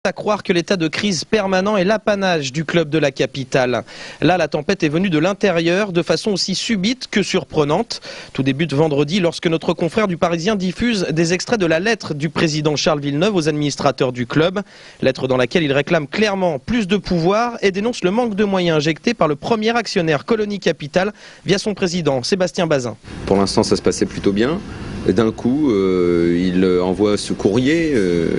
À croire que l'état de crise permanent est l'apanage du club de la capitale. Là, la tempête est venue de l'intérieur de façon aussi subite que surprenante. Tout débute vendredi lorsque notre confrère du Parisien diffuse des extraits de la lettre du président Charles Villeneuve aux administrateurs du club. Lettre dans laquelle il réclame clairement plus de pouvoir et dénonce le manque de moyens injectés par le premier actionnaire Colonie Capital via son président Sébastien Bazin. Pour l'instant, ça se passait plutôt bien. D'un coup, il envoie ce courrier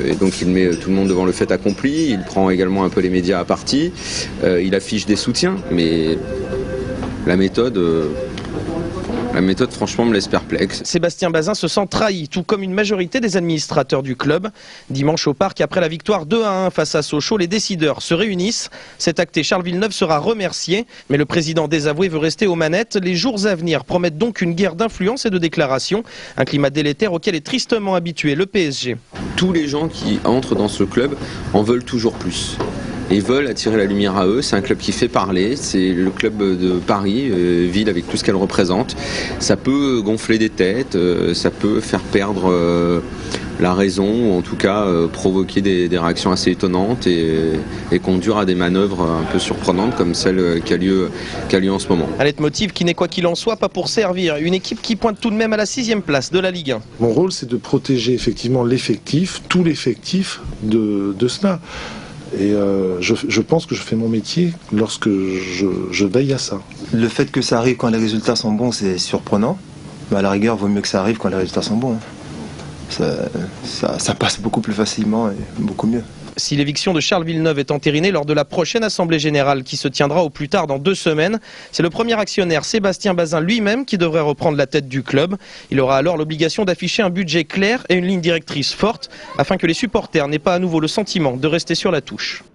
et donc il met tout le monde devant le fait accompli. Il prend également un peu les médias à partie. Il affiche des soutiens, mais la méthode franchement me laisse perplexe. Sébastien Bazin se sent trahi, tout comme une majorité des administrateurs du club. Dimanche au Parc, après la victoire 2-1 face à Sochaux, les décideurs se réunissent. Cet acté, Charles Villeneuve sera remercié, mais le président désavoué veut rester aux manettes. Les jours à venir promettent donc une guerre d'influence et de déclarations, un climat délétère auquel est tristement habitué le PSG. Tous les gens qui entrent dans ce club en veulent toujours plus. Ils veulent attirer la lumière à eux, c'est un club qui fait parler, c'est le club de Paris, ville avec tout ce qu'elle représente. Ça peut gonfler des têtes, ça peut faire perdre la raison, ou en tout cas provoquer des réactions assez étonnantes et conduire à des manœuvres un peu surprenantes comme celle qui a lieu en ce moment. Un leitmotiv qui n'est quoi qu'il en soit pas pour servir une équipe qui pointe tout de même à la 6e place de la Ligue 1. Mon rôle, c'est de protéger effectivement l'effectif, tout l'effectif de cela. Et je pense que je fais mon métier lorsque je veille à ça. Le fait que ça arrive quand les résultats sont bons, c'est surprenant. Mais à la rigueur, il vaut mieux que ça arrive quand les résultats sont bons. Ça passe beaucoup plus facilement et beaucoup mieux. Si l'éviction de Charles Villeneuve est entérinée lors de la prochaine Assemblée Générale qui se tiendra au plus tard dans 2 semaines, c'est le premier actionnaire Sébastien Bazin lui-même qui devrait reprendre la tête du club. Il aura alors l'obligation d'afficher un budget clair et une ligne directrice forte afin que les supporters n'aient pas à nouveau le sentiment de rester sur la touche.